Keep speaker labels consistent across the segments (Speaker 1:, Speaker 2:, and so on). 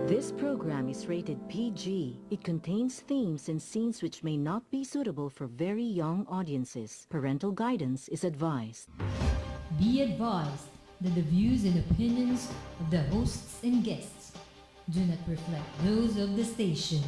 Speaker 1: This program is rated PG. It contains themes and scenes which may not be suitable for very young audiences. Parental guidance is advised.
Speaker 2: Be advised that the views and opinions of the hosts and guests do not reflect those of the station.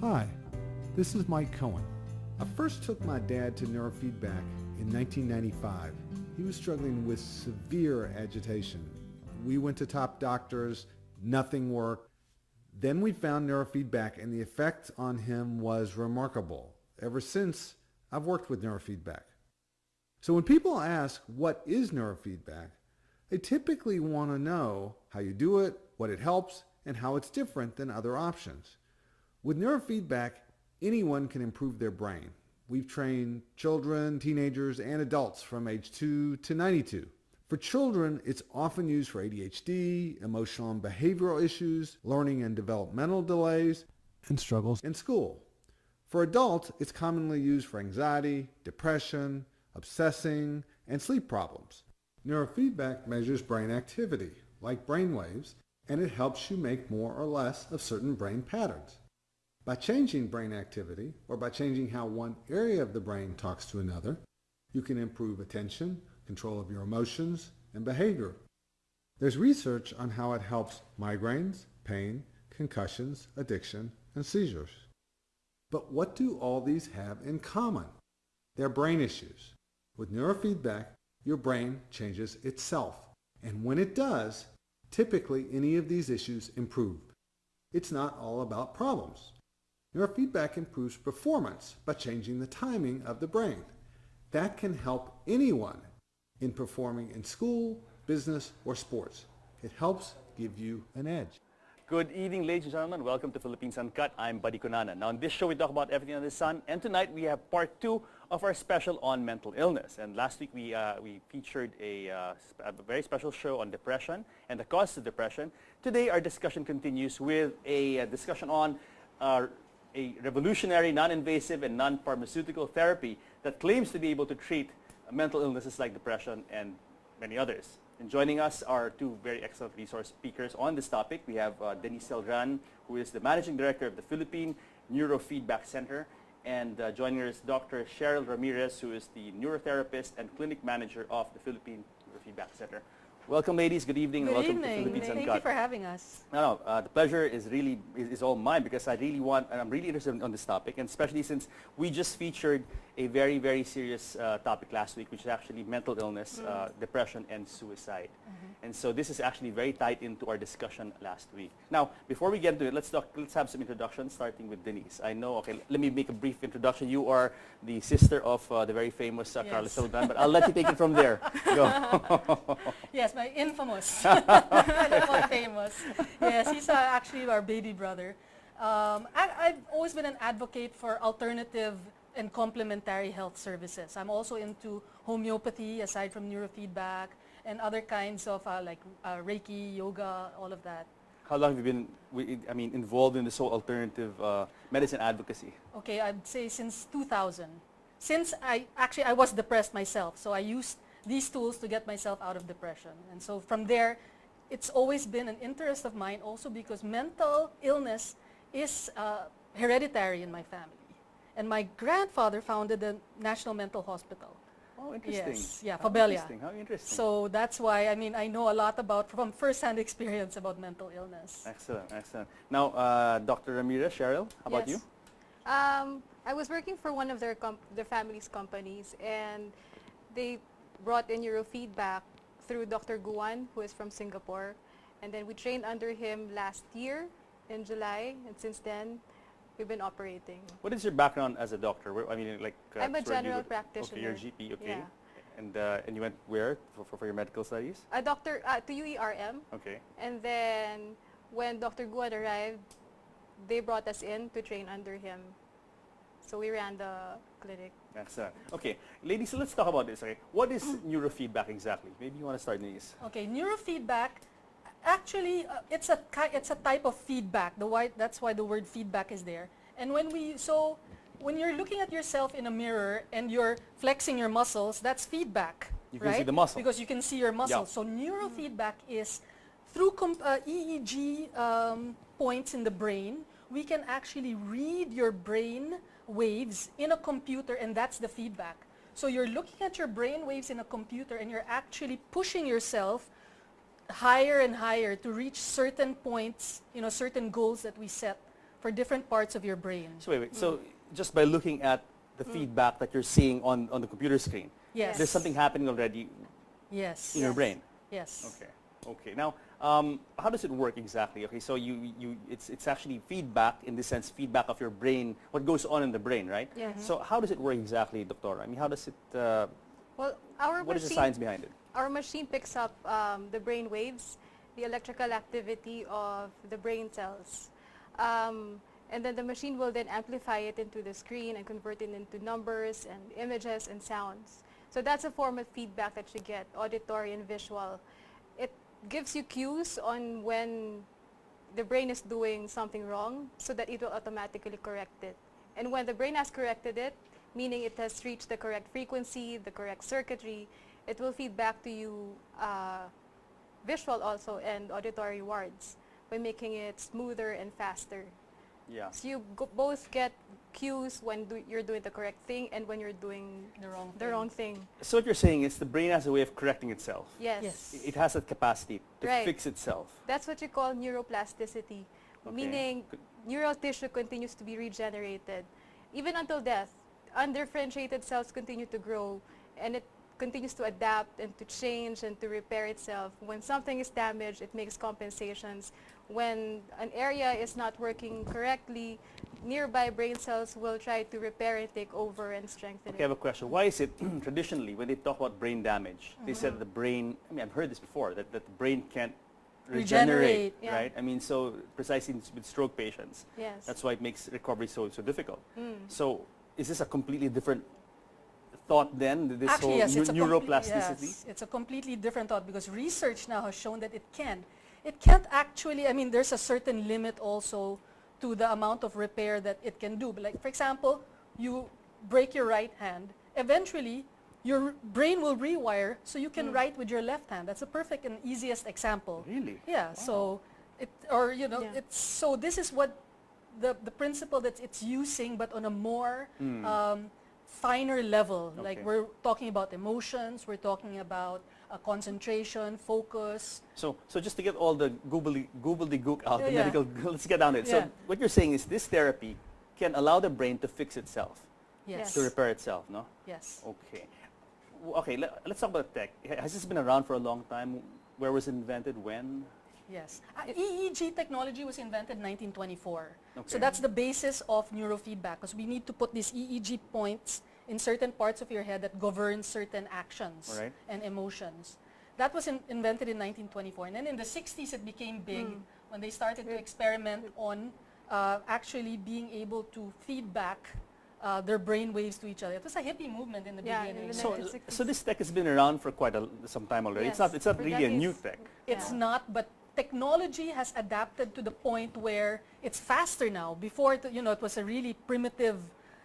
Speaker 3: Hi, this is Mike Cohen. I first took my dad to Neurofeedback in 1995. He was struggling with severe agitation. We went to top doctors, nothing worked. Then we found Neurofeedback and the effect on him was remarkable. Ever since, I've worked with Neurofeedback. So when people ask, what is Neurofeedback? They typically want to know how you do it, what it helps, and how it's different than other options. With Neurofeedback, anyone can improve their brain. We've trained children, teenagers, and adults from age 2 to 92. For children, it's often used for ADHD, emotional and behavioral issues, learning and developmental delays, and struggles in school. For adults, it's commonly used for anxiety, depression, obsessing, and sleep problems. Neurofeedback measures brain activity, like brain waves, and it helps you make more or less of certain brain patterns. By changing brain activity, or by changing how one area of the brain talks to another, you can improve attention, control of your emotions, and behavior. There's research on how it helps migraines, pain, concussions, addiction, and seizures. But what do all these have in common? They're brain issues. With neurofeedback, your brain changes itself. And when it does, typically any of these issues improve. It's not all about problems. Neurofeedback improves performance by changing the timing of the brain. That can help anyone in performing in school, business, or sports. It helps give you an edge.
Speaker 4: Good evening, ladies and gentlemen. Welcome to Philippines Uncut. I'm Buddy Kunana. Now, in this show, we talk about everything under the sun. And tonight, we have part 2 of our special on mental illness. And last week, we featured a very special show on depression and the causes of depression. Today, our discussion continues with a discussion on a revolutionary, non-invasive, and non-pharmaceutical therapy that claims to be able to treat mental illnesses like depression and many others. And joining us are 2 very excellent resource speakers on this topic. We have Denise Celdran, who is the Managing Director of the Philippine Neurofeedback Center, and joining us is Dr. Cheryl Ramirez, who is the neurotherapist and clinic manager of the Philippine Neurofeedback Center. Welcome, ladies. Good evening.
Speaker 5: Good
Speaker 4: welcome
Speaker 5: evening.
Speaker 4: to Philippines Uncut.
Speaker 5: Thank you for having us.
Speaker 4: No, the pleasure is all mine because I'm really interested on this topic, and especially since we just featured a very, very serious topic last week, which is actually mental illness, depression, and suicide. And so this is actually very tied into our discussion last week. Now, before we get into it, let's have some introductions, starting with Denise. I know, okay, let me make a brief introduction. You are the sister of the very famous Carlos Celdran, but I'll let you take it from there. Go.
Speaker 5: Yes, my infamous, not famous. Yes, he's actually our baby brother. I've always been an advocate for alternative and complementary health services. I'm also into homeopathy, aside from neurofeedback, and other kinds of Reiki, yoga, all of that.
Speaker 4: How long have you been, involved in this whole alternative medicine advocacy?
Speaker 5: Okay, I'd say since 2000. Since I was depressed myself, so I used these tools to get myself out of depression. And so from there, it's always been an interest of mine also because mental illness is hereditary in my family. And my grandfather founded the National Mental Hospital.
Speaker 4: Oh, interesting.
Speaker 5: Yes, yeah, Fabelia.
Speaker 4: How interesting.
Speaker 5: So that's why, I know a lot from first-hand experience about mental illness.
Speaker 4: Excellent, excellent. Now, Dr. Ramirez, Cheryl, how about you?
Speaker 6: I was working for one of their family's companies, and they brought in neurofeedback through Dr. Guan, who is from Singapore. And then we trained under him last year in July, and since then, we've been operating.
Speaker 4: What is your background as a doctor?
Speaker 6: I'm a general practitioner.
Speaker 4: Okay, you're a GP, okay.
Speaker 6: Yeah.
Speaker 4: And you went where for your medical studies?
Speaker 6: A doctor to UERM,
Speaker 4: Okay.
Speaker 6: and then when Dr. Guan arrived, they brought us in to train under him. So we ran the clinic.
Speaker 4: Excellent. Okay, ladies, so let's talk about this. Okay, what is neurofeedback exactly? Maybe you want to start, Denise.
Speaker 5: Okay, neurofeedback, actually, it's a type of feedback. That's why the word feedback is there. And when you're looking at yourself in a mirror and you're flexing your muscles, that's feedback.
Speaker 4: You can
Speaker 5: right?
Speaker 4: see the muscle.
Speaker 5: Because you can see your muscles.
Speaker 4: Yeah.
Speaker 5: So neurofeedback is through EEG points in the brain, we can actually read your brain waves in a computer, and that's the feedback. So you're looking at your brain waves in a computer and you're actually pushing yourself higher and higher to reach certain points, certain goals that we set for different parts of your brain.
Speaker 4: So wait. So just by looking at the feedback that you're seeing on the computer screen,
Speaker 5: Yes.
Speaker 4: there's something happening already
Speaker 5: Yes.
Speaker 4: in your brain.
Speaker 5: Yes.
Speaker 4: Okay. Okay. Now, how does it work exactly? Okay. So it's actually feedback in the sense feedback of your brain, what goes on in the brain, right?
Speaker 6: Yes.
Speaker 4: So how does it work exactly, Doctor? I mean, how does it?
Speaker 6: Well, our
Speaker 4: What is the
Speaker 6: machine,
Speaker 4: science behind it?
Speaker 6: our machine picks up the brain waves, the electrical activity of the brain cells. And then the machine will then amplify it into the screen and convert it into numbers and images and sounds. So that's a form of feedback that you get, auditory and visual. It gives you cues on when the brain is doing something wrong so that it will automatically correct it. And when the brain has corrected it, meaning it has reached the correct frequency, the correct circuitry, it will feed back to you visual also and auditory wards by making it smoother and faster.
Speaker 4: Yeah.
Speaker 6: So you both get cues when you're doing the correct thing and when you're doing
Speaker 5: The wrong thing.
Speaker 6: thing.
Speaker 4: So what you're saying is the brain has a way of correcting itself.
Speaker 6: Yes.
Speaker 5: Yes.
Speaker 4: It has that capacity to
Speaker 6: Right.
Speaker 4: fix itself.
Speaker 6: That's what you call neuroplasticity,
Speaker 4: Okay.
Speaker 6: meaning neural tissue continues to be regenerated. Even until death, undifferentiated cells continue to grow and it continues to adapt and to change and to repair itself. When something is damaged, it makes compensations. When an area is not working correctly, nearby brain cells will try to repair and take over and strengthen
Speaker 4: Okay, I have
Speaker 6: it.
Speaker 4: a question. Why is it traditionally when they talk about brain damage, they said the brain, I mean, I've heard this before, that the brain can't regenerate,
Speaker 5: Regenerate,
Speaker 6: yeah.
Speaker 4: right? I mean, so precisely with stroke patients.
Speaker 6: Yes.
Speaker 4: That's why it makes recovery so difficult.
Speaker 6: Mm.
Speaker 4: So is this a completely different thought then, this
Speaker 5: Actually,
Speaker 4: whole
Speaker 5: yes, it's
Speaker 4: neuroplasticity?
Speaker 5: yes, it's a completely different thought because research now has shown that it can. It can't actually, I mean, there's a certain limit also to the amount of repair that it can do. But like, for example, you break your right hand, eventually your brain will rewire so you can write with your left hand. That's a perfect and easiest example.
Speaker 4: Really?
Speaker 5: Yeah,
Speaker 4: Wow.
Speaker 5: so
Speaker 6: Yeah.
Speaker 5: it's so this is what the principle that it's using, but on a more finer level. Like
Speaker 4: Okay.
Speaker 5: we're talking about emotions, we're talking about concentration, focus.
Speaker 4: So just to get all the gobbledygook out, the
Speaker 5: Yeah.
Speaker 4: medical, let's get down to it.
Speaker 5: Yeah.
Speaker 4: So what you're saying is this therapy can allow the brain to fix itself,
Speaker 5: Yes.
Speaker 4: to repair itself, no?
Speaker 5: Yes.
Speaker 4: Okay. Okay, let's talk about tech. Has this been around for a long time? Where was it invented? When?
Speaker 5: Yes. EEG technology was invented in 1924.
Speaker 4: Okay.
Speaker 5: So that's the basis of neurofeedback because we need to put these EEG points in certain parts of your head that govern certain actions
Speaker 4: Alright.
Speaker 5: and emotions. That was invented in 1924. And then in the 60s, it became big when they started to experiment on actually being able to feed back their brain waves to each other. It was a hippie movement in the
Speaker 6: Yeah,
Speaker 5: beginning.
Speaker 6: in the
Speaker 4: So,
Speaker 6: 1960s.
Speaker 4: so this tech has been around for quite some time already.
Speaker 6: Yes,
Speaker 4: It's not
Speaker 6: for
Speaker 4: really a new
Speaker 6: decades.
Speaker 4: tech.
Speaker 5: It's
Speaker 6: Yeah.
Speaker 5: not, but technology has adapted to the point where it's faster now. Before, it was a really primitive,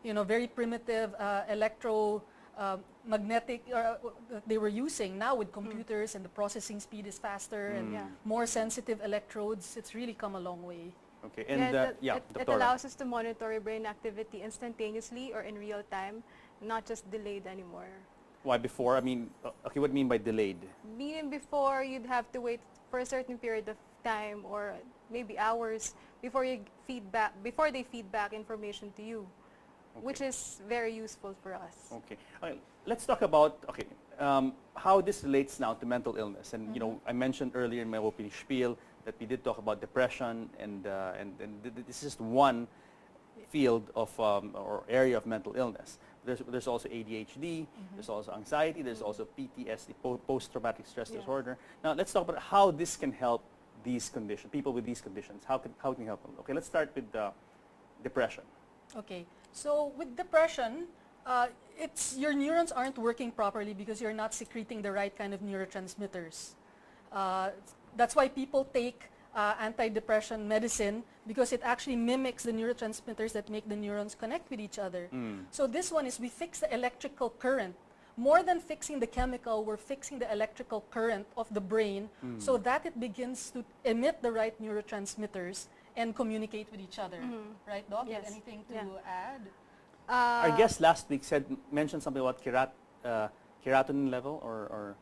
Speaker 5: very primitive electromagnetic they were using. Now with computers and the processing speed is faster and
Speaker 6: Yeah.
Speaker 5: more sensitive electrodes, it's really come a long way.
Speaker 4: Okay, and
Speaker 6: it
Speaker 4: Dr.
Speaker 6: allows us to monitor your brain activity instantaneously or in real time, not just delayed anymore.
Speaker 4: Why before? I mean, okay, what do you mean by delayed?
Speaker 6: Meaning before you'd have to wait for a certain period of time or maybe hours before they feed back information to you, which is very useful for us.
Speaker 4: Okay. Let's talk about how this relates now to mental illness. And I mentioned earlier in my opening spiel that we did talk about depression, and this is just one field of or area of mental illness. there's also ADHD, there's also anxiety, there's also PTSD, post-traumatic stress disorder. Now let's talk about how this can help these conditions, people with these conditions. How can you help them? Okay, let's start with depression.
Speaker 5: Okay, so with depression, it's your neurons aren't working properly because you're not secreting the right kind of neurotransmitters. That's why people take antidepressant medicine, because it actually mimics the neurotransmitters that make the neurons connect with each other. So this one is we fix the electrical current. More than fixing the chemical, we're fixing the electrical current of the brain so that it begins to emit the right neurotransmitters and communicate with each other. Right, Doc?
Speaker 6: Yes.
Speaker 5: Anything to add?
Speaker 4: Our guest last week mentioned something about keratin level or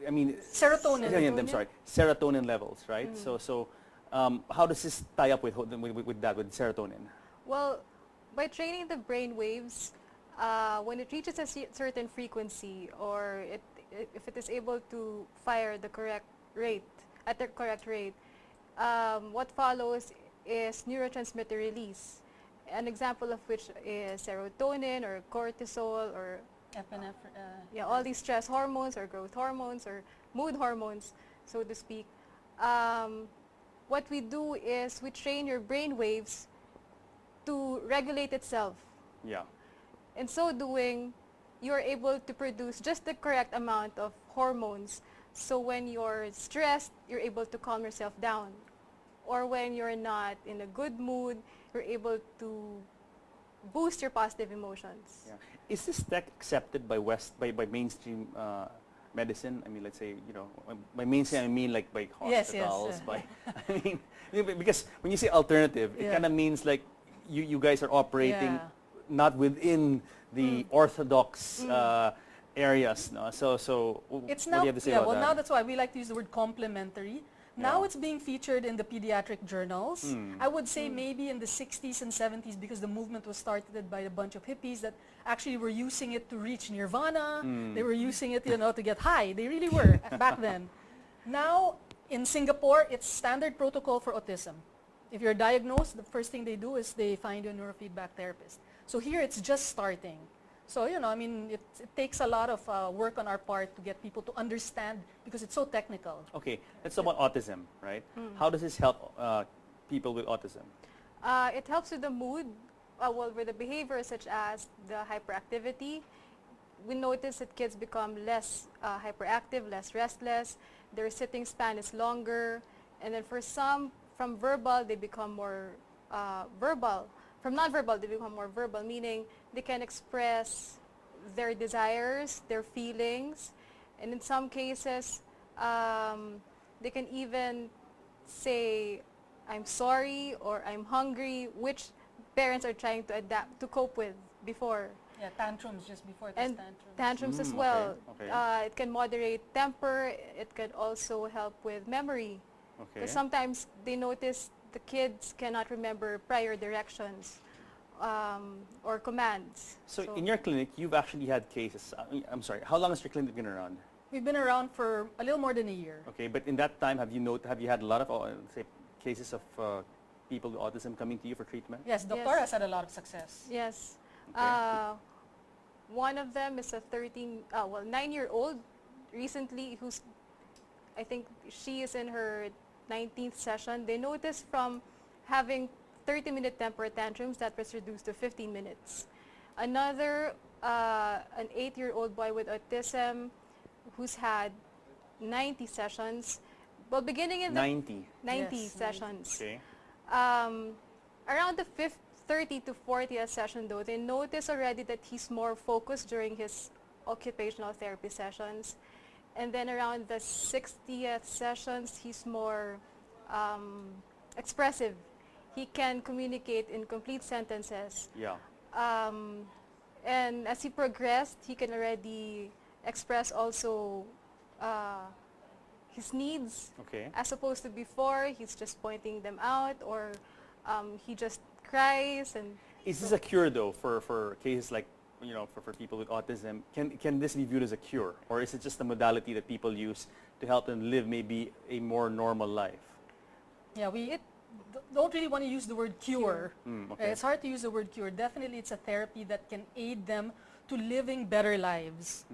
Speaker 4: I mean
Speaker 5: Serotonin.
Speaker 4: I'm sorry, serotonin levels, right? So how does this tie up with that, with serotonin?
Speaker 6: Well, by training the brain waves, when it reaches a certain frequency, or if it is able to fire the correct rate, at the correct rate, what follows is neurotransmitter release. An example of which is serotonin or cortisol or
Speaker 5: Epinephrine.
Speaker 6: all these stress hormones or growth hormones or mood hormones, so to speak. What we do is we train your brain waves to regulate itself.
Speaker 4: Yeah.
Speaker 6: In so doing, you are able to produce just the correct amount of hormones. So when you're stressed, you're able to calm yourself down. Or when you're not in a good mood, you're able to boost your positive emotions.
Speaker 4: Yeah. Is this tech accepted by mainstream medicine? I mean, let's say, by mainstream I mean like by hospitals, I mean, because when you say alternative, it kind of means like you guys are operating not within the orthodox areas, no? So
Speaker 5: It's
Speaker 4: what
Speaker 5: now,
Speaker 4: do you have to say about that?
Speaker 5: now that's why we like to use the word complementary. Now it's being featured in the pediatric journals. I would say maybe in the 60s and 70s, because the movement was started by a bunch of hippies that actually were using it to reach nirvana. They were using it, to get high. They really were back then. Now, in Singapore, it's standard protocol for autism. If you're diagnosed, the first thing they do is they find you a neurofeedback therapist. So here it's just starting. So, it takes a lot of work on our part to get people to understand, because it's so technical.
Speaker 4: Okay, let's talk about autism, right? How does this help people with autism?
Speaker 6: It helps with the mood, with the behaviors such as the hyperactivity. We notice that kids become less hyperactive, less restless. Their sitting span is longer. And then for some, from verbal, they become more verbal. From non-verbal, they become more verbal, meaning they can express their desires, their feelings, and in some cases, they can even say, I'm sorry or I'm hungry, which parents are trying to adapt, to cope with before.
Speaker 5: Yeah, tantrums just before this
Speaker 6: And
Speaker 5: tantrums.
Speaker 6: tantrums as well.
Speaker 4: Okay.
Speaker 6: It can moderate temper. It can also help with memory.
Speaker 4: Okay.
Speaker 6: Because sometimes they notice the kids cannot remember prior directions or commands.
Speaker 4: So in your clinic, you've actually had cases. I'm sorry, how long has your clinic been around?
Speaker 5: We've been around for a little more than a year.
Speaker 4: Okay, but in that time, have you had a lot of say cases of people with autism coming to you for treatment?
Speaker 5: Yes, Dr.
Speaker 6: Yes.
Speaker 5: has had a lot of success.
Speaker 6: Yes.
Speaker 4: Okay.
Speaker 6: One of them is a 9-year-old recently I think she is in her 19th session. They noticed from having 30-minute temper tantrums that was reduced to 15 minutes. Another, an 8-year-old boy with autism who's had 90 sessions. Well, beginning in
Speaker 4: 90.
Speaker 6: 90
Speaker 5: Yes,
Speaker 6: sessions.
Speaker 4: Okay.
Speaker 6: Around the 30 to 40th session though, they notice already that he's more focused during his occupational therapy sessions. And then around the 60th sessions, he's more expressive. He can communicate in complete sentences.
Speaker 4: Yeah.
Speaker 6: And as he progressed, he can already express also his needs.
Speaker 4: Okay.
Speaker 6: As opposed to before, he's just pointing them out, or he just cries. And
Speaker 4: Is this a cure though for cases like for people with autism? Can this be viewed as a cure, or is it just a modality that people use to help them live maybe a more normal life?
Speaker 5: Yeah, don't really want to use the word cure.
Speaker 4: Okay.
Speaker 5: It's hard to use the word cure. Definitely, it's a therapy that can aid them to living better lives.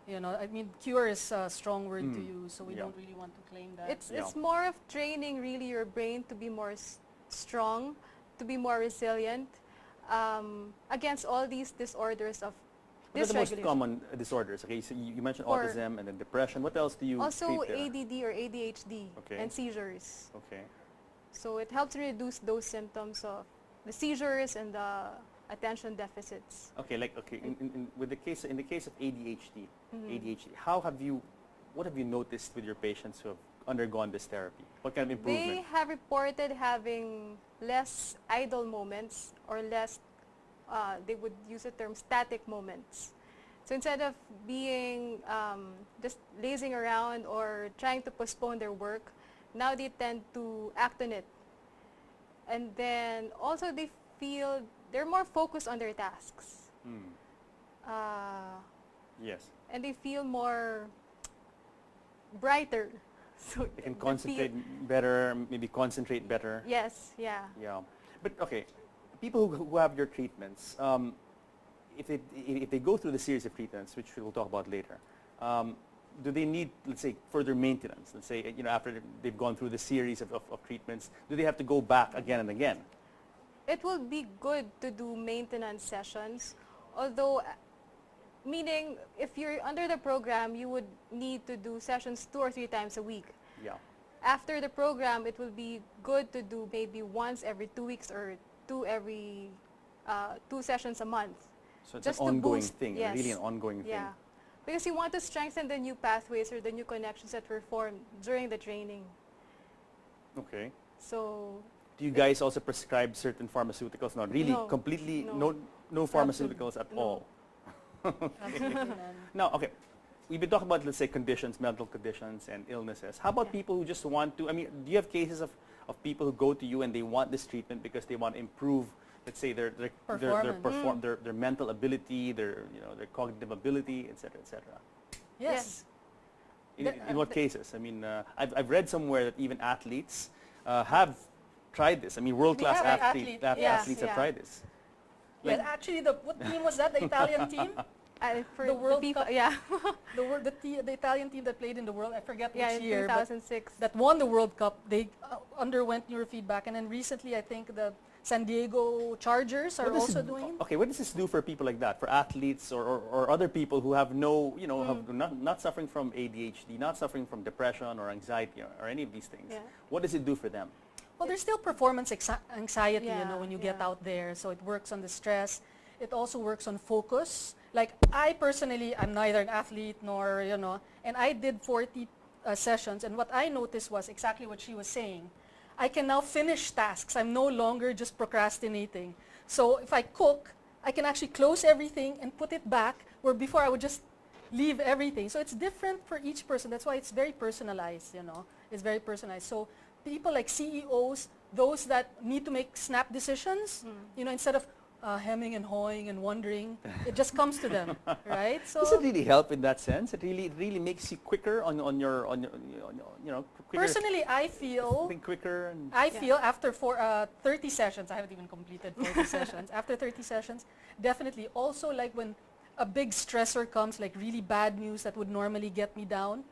Speaker 5: You know, I mean, cure is a strong word to use, so we don't really want to claim that.
Speaker 6: It's more of training really your brain to be more strong, to be more resilient against all these disorders of
Speaker 4: What are the most
Speaker 6: dysregulation.
Speaker 4: common disorders? Okay, so you mentioned
Speaker 6: For-
Speaker 4: autism and then depression. What else do you
Speaker 6: Also
Speaker 4: treat there?
Speaker 6: ADD or ADHD
Speaker 4: Okay.
Speaker 6: and seizures.
Speaker 4: Okay.
Speaker 6: So it helps reduce those symptoms of the seizures and the attention deficits.
Speaker 4: Okay, like in the case of ADHD,
Speaker 6: Mm-hmm.
Speaker 4: what have you noticed with your patients who have undergone this therapy? What kind of
Speaker 6: They
Speaker 4: improvement?
Speaker 6: have reported having less idle moments or less, they would use the term static moments. So instead of being just lazing around or trying to postpone their work, now they tend to act on it. And then also they feel they're more focused on their tasks.
Speaker 4: Yes,
Speaker 6: And they feel more brighter. So
Speaker 4: they can
Speaker 6: they
Speaker 4: concentrate
Speaker 6: feel-
Speaker 4: better, maybe concentrate better.
Speaker 6: Yes, yeah.
Speaker 4: Yeah, but okay, people who have your treatments, if they go through the series of treatments, which we'll talk about later, do they need, let's say, further maintenance? Let's say, after they've gone through the series of treatments, do they have to go back again and again?
Speaker 6: It will be good to do maintenance sessions, although, meaning if you're under the program, you would need to do sessions 2 or 3 times a week.
Speaker 4: Yeah.
Speaker 6: After the program, it will be good to do maybe once every 2 weeks or 2 sessions a month.
Speaker 4: So it's
Speaker 6: Just
Speaker 4: an
Speaker 6: to
Speaker 4: ongoing
Speaker 6: boost-
Speaker 4: thing,
Speaker 6: yes.
Speaker 4: really an ongoing thing.
Speaker 6: Yeah, because you want to strengthen the new pathways or the new connections that were formed during the training.
Speaker 4: Okay.
Speaker 6: So
Speaker 4: Do you guys also prescribe certain pharmaceuticals? Not really,
Speaker 6: No.
Speaker 4: completely,
Speaker 6: No.
Speaker 4: no pharmaceuticals at
Speaker 6: No.
Speaker 4: all.
Speaker 5: Absolutely none.
Speaker 4: Now, okay, we've been talking about, let's say, conditions, mental conditions and illnesses. How about
Speaker 6: Yeah.
Speaker 4: people who just want to, do you have cases of people who go to you and they want this treatment because they want to improve, let's say, their mental ability, their cognitive ability, et cetera, et cetera?
Speaker 5: Yes.
Speaker 4: In what cases? I've read somewhere that even athletes have tried this. World-class
Speaker 5: We have an
Speaker 4: athletes
Speaker 6: Yes,
Speaker 4: have
Speaker 6: yeah.
Speaker 4: tried this.
Speaker 5: Yes, actually, what team was that? The Italian team?
Speaker 6: for
Speaker 5: The World
Speaker 6: FIFA,
Speaker 5: Cup.
Speaker 6: yeah,
Speaker 5: The Italian team that played in the world, I forget
Speaker 6: yeah,
Speaker 5: which
Speaker 6: in
Speaker 5: year, but
Speaker 6: 2006.
Speaker 5: that won the World Cup, they underwent neurofeedback. And then recently, I think the San Diego Chargers are
Speaker 4: What does
Speaker 5: also
Speaker 4: it-
Speaker 5: doing it.
Speaker 4: Okay, what does this do for people like that, for athletes or other people who have have not suffering from ADHD, not suffering from depression or anxiety or any of these things?
Speaker 6: Yeah.
Speaker 4: What does it do for them?
Speaker 5: Well, there's still performance anxiety,
Speaker 6: Yeah,
Speaker 5: when you get
Speaker 6: yeah.
Speaker 5: out there. So it works on the stress. It also works on focus. Like I personally, I'm neither an athlete nor, and I did 40 sessions. And what I noticed was exactly what she was saying. I can now finish tasks. I'm no longer just procrastinating. So if I cook, I can actually close everything and put it back, where before I would just leave everything. So it's different for each person. That's why it's very personalized, It's very personalized. So people like CEOs, those that need to make snap decisions, instead of hemming and hawing and wondering, it just comes to them, right? So
Speaker 4: Does it really help in that sense? It really makes you quicker on your quicker,
Speaker 5: personally, I feel
Speaker 4: think quicker and
Speaker 5: after 30 sessions, I haven't even completed 40 sessions. After 30 sessions, definitely. Also, like when a big stressor comes, like really bad news that would normally get me down,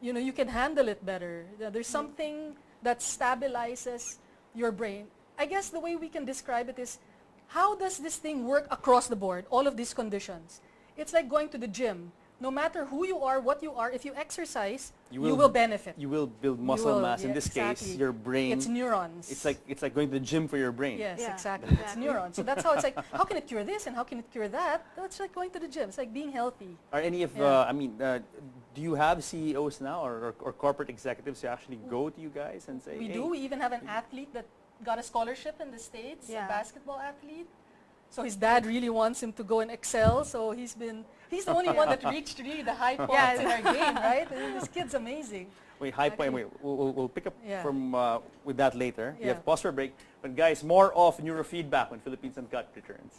Speaker 5: you can handle it better. There's something that stabilizes your brain. I guess the way we can describe it is, how does this thing work across the board, all of these conditions? It's like going to the gym. No matter who you are, what you are, if you exercise, you will benefit.
Speaker 4: you will build muscle
Speaker 5: will,
Speaker 4: mass. In
Speaker 5: yeah,
Speaker 4: this
Speaker 5: exactly.
Speaker 4: case, your brain.
Speaker 5: It's neurons.
Speaker 4: It's like going to the gym for your brain.
Speaker 5: Yes,
Speaker 6: Yeah,
Speaker 5: exactly. It's
Speaker 6: exactly.
Speaker 5: neurons. So that's how it's like, how can it cure this and how can it cure that? That's like going to the gym. It's like being healthy.
Speaker 4: Are any of
Speaker 5: Yeah.
Speaker 4: do you have CEOs now or corporate executives who actually go to you guys and say,
Speaker 5: We
Speaker 4: hey,
Speaker 5: do. We even have an athlete that got a scholarship in the States,
Speaker 6: Yeah.
Speaker 5: a basketball athlete. So his dad really wants him to go and excel. So he's the only one that reached really the high points
Speaker 6: Yeah.
Speaker 5: in our game, right? And this kid's amazing.
Speaker 4: Wait, high point.
Speaker 5: Actually-
Speaker 4: Wait, we'll pick up
Speaker 5: Yeah.
Speaker 4: from with that later. We
Speaker 5: Yeah.
Speaker 4: have pause for a break. But guys, more of Neurofeedback when Philippines Uncut returns.